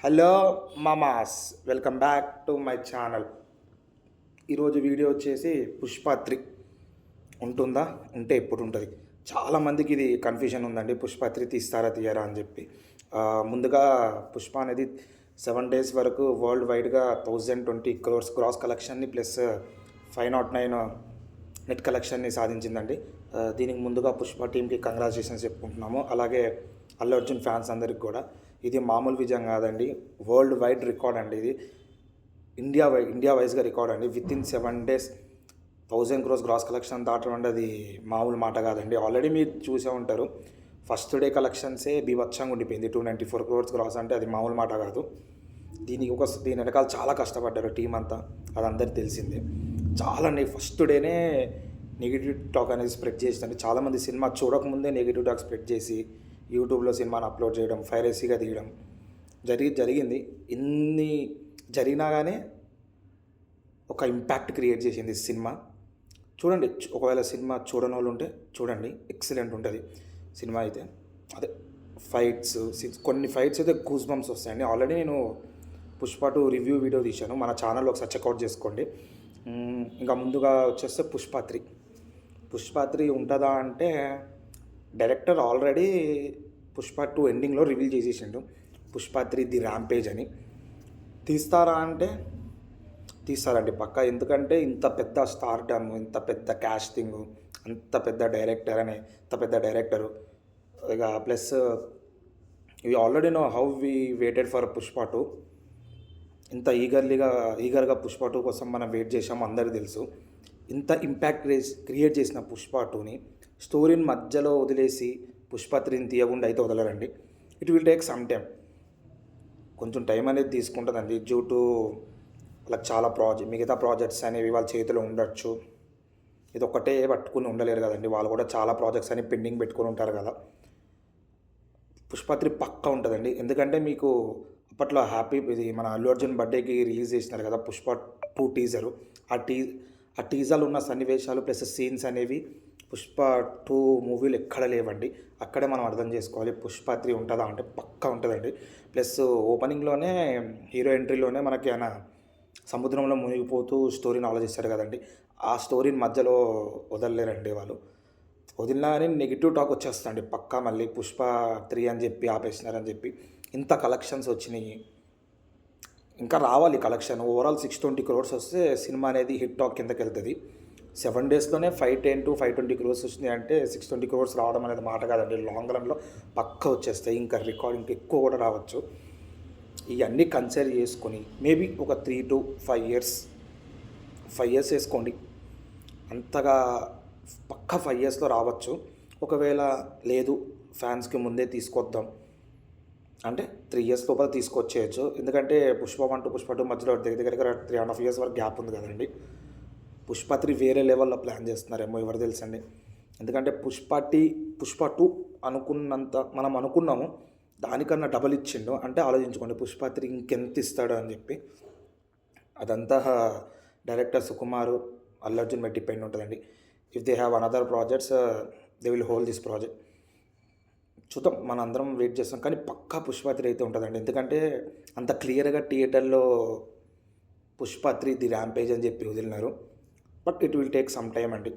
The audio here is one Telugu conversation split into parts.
హలో మామాస్, welcome back to my channel. ఈరోజు వీడియో వచ్చేసి పుష్ప 3 ఉంటుందా, ఉంటే ఎప్పుడు ఉంటుంది. చాలామందికి ఇది కన్ఫ్యూజన్ ఉందండి, పుష్ప 3 తీస్తారా తీయరా అని చెప్పి. ముందుగా పుష్ప అనేది 7 days వరకు వరల్డ్ వైడ్గా 1020 crores గ్రాస్ కలెక్షన్ని ప్లస్ 509 నెట్ కలెక్షన్ని సాధించిందండి. దీనికి ముందుగా పుష్ప టీంకి కంగ్రాచులేషన్స్ చెప్పుకుంటున్నాము. అలాగే అల్లు అర్జున్ ఫ్యాన్స్ అందరికి కూడా. ఇది మామూలు విజయం కాదండి, వరల్డ్ వైడ్ రికార్డ్ అండి. ఇది ఇండియా వైజ్గా రికార్డ్ అండి. With in 7 days 1000 crores gross collection దాటడం అంటే అది మామూలు మాట కాదండి. ఆల్రెడీ మీరు చూసే ఉంటారు, ఫస్ట్ డే కలెక్షన్సే బీభత్సంగా ఉండిపోయింది. 294 crores గ్రాస్ అంటే అది మామూలు మాట కాదు. దీని వెనకాల చాలా కష్టపడ్డారు టీం అంతా, అది అందరికీ తెలిసిందే. చాలా ఫస్ట్ డేనే నెగిటివ్ టాక్ అనేది స్ప్రెడ్ చేసిందండి. చాలామంది సినిమా చూడకముందే నెగిటివ్ టాక్ స్ప్రెడ్ చేసి యూట్యూబ్లో సినిమాని అప్లోడ్ చేయడం, పైరసీగా తీయడం జరిగింది. ఇన్ని జరిగినా కానీ ఒక ఇంపాక్ట్ క్రియేట్ చేసింది సినిమా. చూడండి, ఒకవేళ సినిమా చూడని వాళ్ళు ఉంటే చూడండి, ఎక్సలెంట్ ఉంటుంది సినిమా అయితే. అదే ఫైట్స్, కొన్ని ఫైట్స్ అయితే గూస్ బంప్స్ వస్తాయండి. ఆల్రెడీ నేను పుష్ప 2 రివ్యూ వీడియో తీశాను, మన ఛానల్లో ఒకసారి చెక్అవుట్ చేసుకోండి. ఇంకా ముందుగా వచ్చేస్తే పుష్ప 3 ఉంటుందా అంటే, డైరెక్టర్ ఆల్రెడీ పుష్ప 2 ఎండింగ్లో రివీల్ చేసేసిండు పుష్ప 3 ది ర్యాంపేజ్ అని. తీస్తారా అంటే తీస్తారండి పక్కా. ఎందుకంటే ఇంత పెద్ద స్టార్డమ్, ఇంత పెద్ద క్యాస్టింగ్, అంత పెద్ద డైరెక్టరు ఇక ప్లస్ ఇవి already know how we waited for Pushpa 2. ఇంత ఈగర్గా పుష్ప 2 కోసం మనం వెయిట్ చేసాము, అందరికీ తెలుసు. ఇంత ఇంపాక్ట్ క్రియేట్ చేసిన పుష్ప 2ని స్టోరీని మధ్యలో వదిలేసి పుష్ప 3ని తీయకుండా అయితే వదలరండి. It will take some time, కొంచెం టైం అనేది తీసుకుంటుందండి. డ్యూ టు వాళ్ళకి చాలా మిగతా ప్రాజెక్ట్స్ అనేవి వాళ్ళ చేతిలో ఉండొచ్చు. ఇది ఒక్కటే పట్టుకుని ఉండలేరు కదండి, వాళ్ళు కూడా చాలా ప్రాజెక్ట్స్ అని పెండింగ్ పెట్టుకొని ఉంటారు కదా. పుష్ప 3 పక్కా ఉంటుందండి. ఎందుకంటే మీకు అప్పట్లో ఇది మన అల్లు అర్జున్ బర్త్డేకి రిలీజ్ చేసినారు కదా పుష్ప 2 టీజరు. ఆ టీజర్లో ఉన్న సన్నివేశాలు ప్లస్ సీన్స్ అనేవి పుష్ప 2 మూవీలు ఎక్కడ లేవండి. అక్కడే మనం అర్థం చేసుకోవాలి పుష్ప 3 ఉంటుందా అంటే పక్కా ఉంటుందండి. ప్లస్ ఓపెనింగ్లోనే హీరో ఎంట్రీలోనే మనకి ఆయన సముద్రంలో మునిగిపోతూ స్టోరీని ఆలోచిస్తారు కదండి. ఆ స్టోరీని మధ్యలో వదలలేరండి వాళ్ళు. వదిలినా కానీ నెగిటివ్ టాక్ వచ్చేస్తుంది పక్కా. మళ్ళీ పుష్ప 3 అని చెప్పి ఆపేసినారని చెప్పి ఇంత కలెక్షన్స్ వచ్చినాయి, ఇంకా రావాలి కలెక్షన్. ఓవరాల్ 620 crores వస్తే సినిమా అనేది హిట్ టాక్ కిందకి వెళ్తుంది. 7 daysలోనే 510 to 520 crores వచ్చినాయి అంటే 620 crores రావడం అనేది మాట కాదండి. లాంగ్ రన్లో పక్కా వచ్చేస్తాయి, ఇంకా రికార్డింగ్ ఎక్కువ కూడా రావచ్చు. ఇవన్నీ కన్సిడర్ చేసుకొని మేబీ ఒక 3 to 5 years వేసుకోండి, అంతగా పక్కా 5 yearsలో రావచ్చు. ఒకవేళ లేదు ఫ్యాన్స్కి ముందే తీసుకొద్దాం అంటే 3 years లోపల తీసుకొచ్చేయచ్చు. ఎందుకంటే పుష్ప 1 to పుష్ప 2 మధ్యలో దగ్గర 3.5 years వరకు గ్యాప్ ఉంది కదండి. పుష్ప 3 వేరే లెవెల్లో ప్లాన్ చేస్తున్నారేమో, ఎవరు తెలుసండి. ఎందుకంటే పుష్ప 2 మనం అనుకున్నాము, దానికన్నా డబల్ ఇచ్చిండు అంటే ఆలోచించుకోండి పుష్ప 3 ఇంకెంత ఇస్తాడు అని చెప్పి. అదంతా డైరెక్టర్ సుకుమార్, అల్లు అర్జున్ మీద డిపెండ్ ఉంటుందండి. If they have another projects they will hold this project. చూద్దాం, మన అందరం వెయిట్ చేస్తాం. కానీ పక్కా పుష్ప 3 అయితే ఉంటుందండి. ఎందుకంటే అంత క్లియర్గా థియేటర్లో పుష్ప 3 ది ర్యాంపేజ్ అని చెప్పి వదిలినారు. But it will take some time అండి.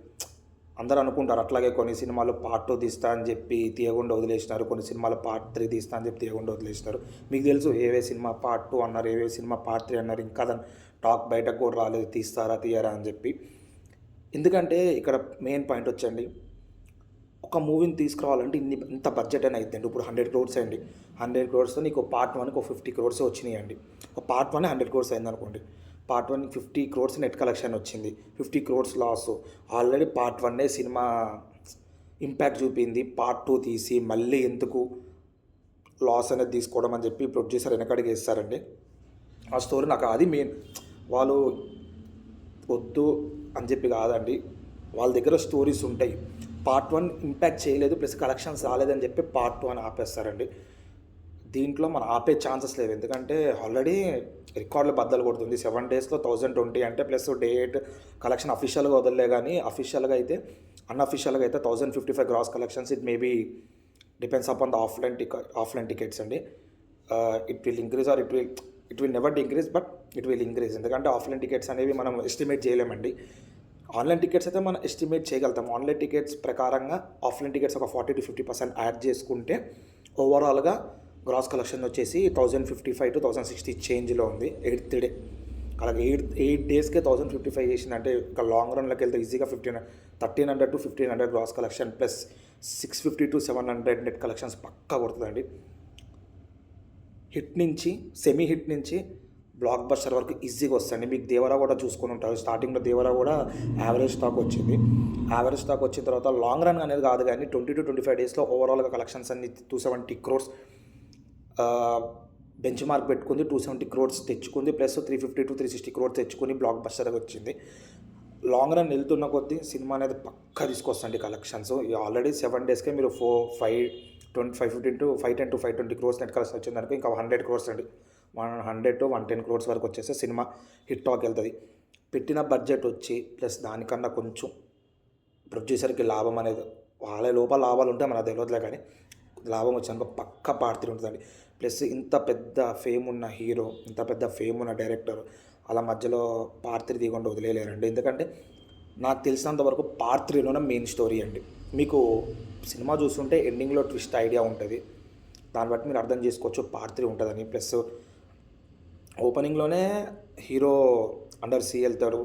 అందరూ అనుకుంటారు అట్లాగే కొన్ని సినిమాలు పార్ట్ 2 తీస్తా అని చెప్పి తీయకుండా వదిలేసినారు, కొన్ని సినిమాలు పార్ట్ 3 తీస్తా అని చెప్పి తీయకుండా వదిలేసినారు. మీకు తెలుసు ఏవే సినిమా పార్ట్ 2 అన్నారు, ఏవే సినిమా పార్ట్ 3 అన్నారు. ఇంకా దాని టాక్ బయటకు కూడా రాలేదు తీస్తారా తీయరా అని చెప్పి. ఎందుకంటే ఇక్కడ మెయిన్ పాయింట్ వచ్చండి, ఒక మూవీని తీసుకురావాలంటే ఇంత బడ్జెట్ అని అవుతుంది. ఇప్పుడు 100 crores అండి, 100 crores నీకు పార్ట్ 1కి 50 crores వచ్చినాయి అండి. ఒక పార్ట్ 1 100 crores అయింది అనుకోండి, పార్ట్ 1 50 crores నెట్ కలెక్షన్ వచ్చింది, 50 crores loss. Already part 1 cinema impact చూపింది, పార్ట్ 2 తీసి మళ్ళీ ఎందుకు లాస్ అనేది తీసుకోవడం అని చెప్పి ప్రొడ్యూసర్ వెనకడికి వేస్తారండి. ఆ స్టోరీ నాకు అది మెయిన్. వాళ్ళు వద్దు అని చెప్పి కాదండి, వాళ్ళ దగ్గర స్టోరీస్ ఉంటాయి. పార్ట్ 1 ఇంపాక్ట్ చేయలేదు ప్లస్ కలెక్షన్స్ రాలేదని చెప్పి పార్ట్ 2 అని ఆపేస్తారండి. దీంట్లో మనం ఆపే ఛాన్సెస్ లేవు. ఎందుకంటే ఆల్రెడీ రికార్డులు బద్దలు కొడుతుంది. 7 daysలో 1020 అంటే ప్లస్ డే 8 కలెక్షన్ అఫీషియల్గా వదలలే, కానీ అఫీషియల్గా అయితే అన్అఫీషియల్గా అయితే 1055 gross collections. It maybe depends upon the offline tickets అండి. It will increase or it will never increase, but it will increase. ఎందుకంటే ఆఫ్లైన్ టికెట్స్ అనేవి మనం ఎస్టిమేట్ చేయలేమండి. ఆన్లైన్ టికెట్స్ అయితే మనం ఎస్టిమేట్ చేయగలుగుతాం. ఆన్లైన్ టికెట్స్ ప్రకారంగా ఆఫ్లైన్ టికెట్స్ ఒక 40-50% యాడ్ చేసుకుంటే ఓవరాల్గా గ్రాస్ కలెక్షన్ వచ్చేసి 1055 to 1060 చేంజ్లో ఉంది 8th డే. అలాగే 8 డేస్కే 1055 చేసిందంటే ఇక లాంగ్ రన్లోకి వెళ్తే ఈజీగా 1300 to 1500 gross collection plus 650 to 700 net collections పక్కా కొడుతుందండి. హిట్ నుంచి సెమీ హిట్ నుంచి బ్లాక్ బస్టర్ వరకు ఈజీగా వస్తుంది. మీకు దేవరా కూడా చూసుకొని ఉంటారు. స్టార్టింగ్లో దేవరా కూడా యావరేజ్ స్టాక్ వచ్చింది. యావరేజ్ స్టాక్ వచ్చిన తర్వాత లాంగ్ రన్ అనేది కాదు కానీ 20 to 25 డేస్లో ఓవరాల్గా కలెక్షన్స్ అన్ని 270 crores బెంచ్ మార్క్ పెట్టుకుంది. 270 crores తెచ్చుకుంది, ప్లస్ 350 to 360 crores తెచ్చుకుని బ్లాక్ బస్టర్గా వచ్చింది. లాంగ్ రన్ వెళ్తున్న కొద్దీ సినిమా అనేది పక్కా తీసుకొస్తుంది కలెక్షన్స్. ఆల్రెడీ 7 డేస్కే మీరు 510 to 520 crores నెట్ కలెక్షన్ వచ్చింది అనుకో, ఇంకా 100 crores అండి. 100 to 110 crores వరకు వచ్చేస్తే సినిమా హిట్ టాక్ వెళ్తుంది. పెట్టిన బడ్జెట్ వచ్చి ప్లస్ దానికన్నా కొంచెం ప్రొడ్యూసర్కి లాభం అనేది వాళ్ళ లోపల లాభాలు ఉంటే మనకు తెలియదులే, కానీ లాభం వచ్చాక పక్క పార్టీ ఉంటుందండి. ప్లస్ ఇంత పెద్ద ఫేమ్ ఉన్న హీరో, ఇంత పెద్ద ఫేమ్ ఉన్న డైరెక్టర్ అలా మధ్యలో పార్ట్ 3 తీయకుండా వదిలేయలేరండి. ఎందుకంటే నాకు తెలిసినంత వరకు పార్ట్ 3లోనే మెయిన్ స్టోరీ అండి. మీకు సినిమా చూస్తుంటే ఎండింగ్లో ట్విస్ట్ ఐడియా ఉంటుంది, దాన్ని బట్టి మీరు అర్థం చేసుకోవచ్చు పార్ట్ 3 ఉంటుందని. ప్లస్ ఓపెనింగ్లోనే హీరో అండర్ సీ వెళ్తాడు,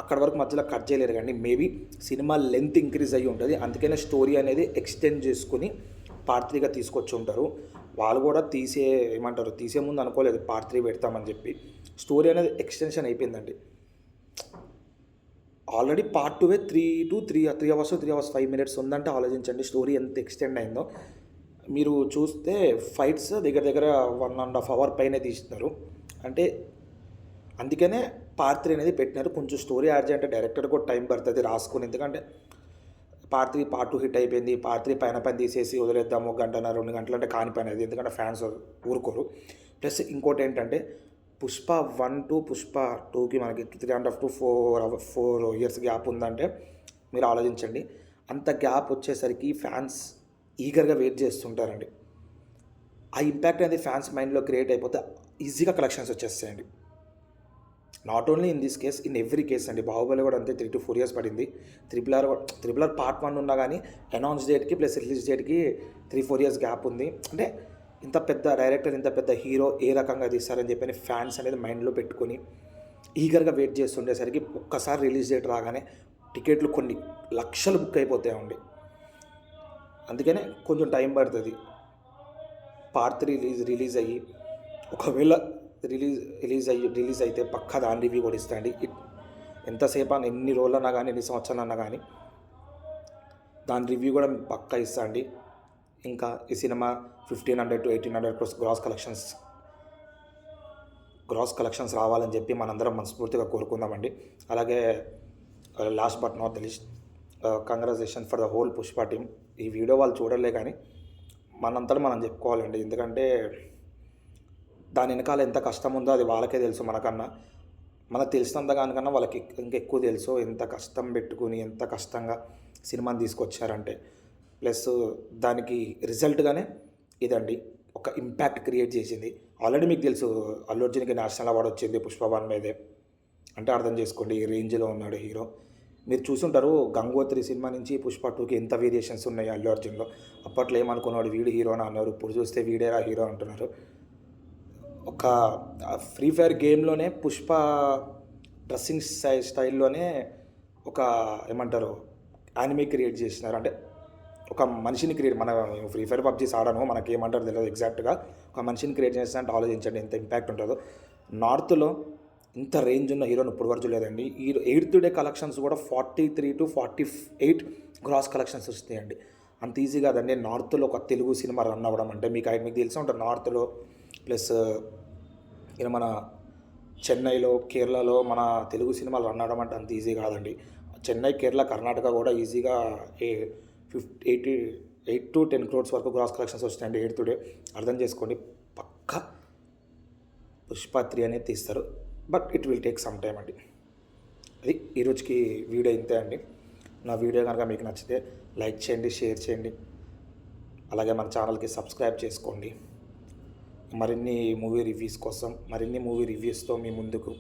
అక్కడ వరకు మధ్యలో కట్ చేయలేరు. కానీ మేబీ సినిమా లెంత్ ఇంక్రీజ్ అయ్యి ఉంటుంది, అందుకనే స్టోరీ అనేది ఎక్స్టెండ్ చేసుకుని పార్ట్ 3గా తీసుకొచ్చి ఉంటారు. వాళ్ళు కూడా తీసే ముందు అనుకోలేదు పార్ట్ 3 పెడతామని చెప్పి. స్టోరీ అనేది ఎక్స్టెన్షన్ అయిపోయిందండి. ఆల్రెడీ పార్ట్ 2 3 hours 5 minutes ఉందంటే ఆలోచించండి స్టోరీ ఎంత ఎక్స్టెండ్ అయిందో. మీరు చూస్తే ఫైట్స్ దగ్గర 1.5 hour పైనే తీస్తున్నారు. అంటే అందుకనే పార్ట్ 3 అనేది పెట్టినారు. కొంచెం స్టోరీ యాడ్ చేయాలంటే డైరెక్టర్ కూడా టైం పడుతుంది రాసుకుని. ఎందుకంటే పార్ట్ 3 పార్ట్ 2 హిట్ అయిపోయింది, పార్ట్ 3 పైన తీసేసి వదిలేద్దాము 1-2 గంటలు అంటే కాని పని అది, ఎందుకంటే ఫ్యాన్స్ ఊరుకోరు. ప్లస్ ఇంకోటి ఏంటంటే పుష్ప 1 to పుష్ప 2కి మనకి 3.5 to 4 years గ్యాప్ ఉందంటే మీరు ఆలోచించండి. అంత గ్యాప్ వచ్చేసరికి ఫ్యాన్స్ ఈగర్గా వెయిట్ చేస్తుంటారండి. ఆ ఇంపాక్ట్ అనేది ఫ్యాన్స్ మైండ్లో క్రియేట్ అయిపోతే ఈజీగా కలెక్షన్స్ వచ్చేస్తాయండి. Not only in this case, in every case అండి. బాహుబలి కూడా అంతే 3 to 4 years పడింది. ట్రిపుల్ ఆర్ పార్ట్ 1 ఉన్నా కానీ అనౌన్స్ డేట్కి ప్లస్ రిలీజ్ డేట్కి 3-4 years గ్యాప్ ఉంది. అంటే ఇంత పెద్ద డైరెక్టర్, ఇంత పెద్ద హీరో ఏ రకంగా తీస్తారని చెప్పని ఫ్యాన్స్ అనేది మైండ్లో పెట్టుకొని ఈగర్గా వెయిట్ చేస్తుండేసరికి ఒక్కసారి రిలీజ్ డేట్ రాగానే టికెట్లు కొన్ని లక్షలు బుక్ అయిపోతాయండి. అందుకనే కొంచెం టైం పడుతుంది. పార్ట్ 3 రిలీజ్ అయ్యి ఒకవేళ రిలీజ్ అయితే పక్కా దాని రివ్యూ కూడా ఇస్తాండి. ఎంతసేపు అని ఎన్ని రోజులన్నా కానీ ఎన్ని సంవత్సరాలన్నా కానీ దాని రివ్యూ కూడా పక్కా ఇస్తాండి. ఇంకా ఈ cinema 1500 to 1800 crores gross collections రావాలని చెప్పి మనందరం మనస్ఫూర్తిగా కోరుకుందామండి. అలాగే last but not the least, congratulation for the whole Pushpa team. ఈ వీడియో వాళ్ళు చూడలే కానీ మనంతటా మనం చెప్పుకోవాలండి. ఎందుకంటే దాని వెనకాల ఎంత కష్టం ఉందో అది వాళ్ళకే తెలుసు. మనకు తెలిసినంత దానికన్నా వాళ్ళకి ఇంకెక్కువ తెలుసు ఎంత కష్టం పెట్టుకుని ఎంత కష్టంగా సినిమాని తీసుకొచ్చారంటే. ప్లస్ దానికి రిజల్ట్గానే ఇదండి ఒక ఇంపాక్ట్ క్రియేట్ చేసింది. ఆల్రెడీ మీకు తెలుసు అల్లు అర్జున్కి నేషనల్ అవార్డు వచ్చింది పుష్ప 1 మీదే. అంటే అర్థం చేసుకోండి ఈ రేంజ్లో ఉన్నాడు హీరో. మీరు చూసుంటారు గంగోత్రి సినిమా నుంచి పుష్ప 2కి ఎంత వేరియేషన్స్ ఉన్నాయి అల్లు అర్జున్లో. అప్పట్లో ఏమనుకున్నాడు వీడు హీరోనా అన్నారు, ఇప్పుడు చూస్తే వీడేరా హీరో అంటున్నారు. ఒక ఫ్రీ ఫైర్ గేమ్లోనే పుష్ప డ్రెస్సింగ్ స్టైల్లోనే ఒక ఏమంటారు యానిమే క్రియేట్ చేసినారు. అంటే ఒక మనిషిని క్రియేట్, మన ఫ్రీ ఫైర్ పబ్జీస్ ఆడను మనకేమంటారు తెలియదు ఎగ్జాక్ట్గా, ఒక మనిషిని క్రియేట్ చేసినట్టు ఆలోచించండి ఎంత ఇంపాక్ట్ ఉంటుందో. నార్త్లో ఇంత రేంజ్ ఉన్న హీరోని ఇప్పుడు వరకు లేదండి. ఈ 8th డే కలెక్షన్స్ కూడా 43 to 48 గ్రాస్ కలెక్షన్స్ వస్తాయండి. అంత ఈజీ కాదండి నార్త్లో ఒక తెలుగు సినిమా రన్ అవ్వడం అంటే. మీకు తెలిసి ఉంటుంది నార్త్లో ప్లస్ ఇక మన చెన్నైలో కేరళలో మన తెలుగు సినిమాలు రన్ అవ్వడం అంటే అంత ఈజీ కాదండి. చెన్నై, కేరళ, కర్ణాటక కూడా ఈజీగా 8 to 10 crores వరకు గ్రాస్ కలెక్షన్స్ వస్తాయండి 8th డే. అర్థం చేసుకోండి పక్కా పుష్ప 3 అనేది తీస్తారు. But it will take some time అండి. అది ఈరోజుకి వీడియో ఇంతే అండి. నా వీడియో కనుక మీకు నచ్చితే లైక్ చేయండి, షేర్ చేయండి, అలాగే మన ఛానల్కి సబ్స్క్రైబ్ చేసుకోండి. మరిన్ని మూవీ రివ్యూస్ కోసం మరిన్ని మూవీ రివ్యూస్తో మీ ముందుకు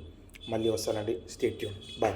మళ్ళీ వస్తానండి. Stay tune. బాయ్.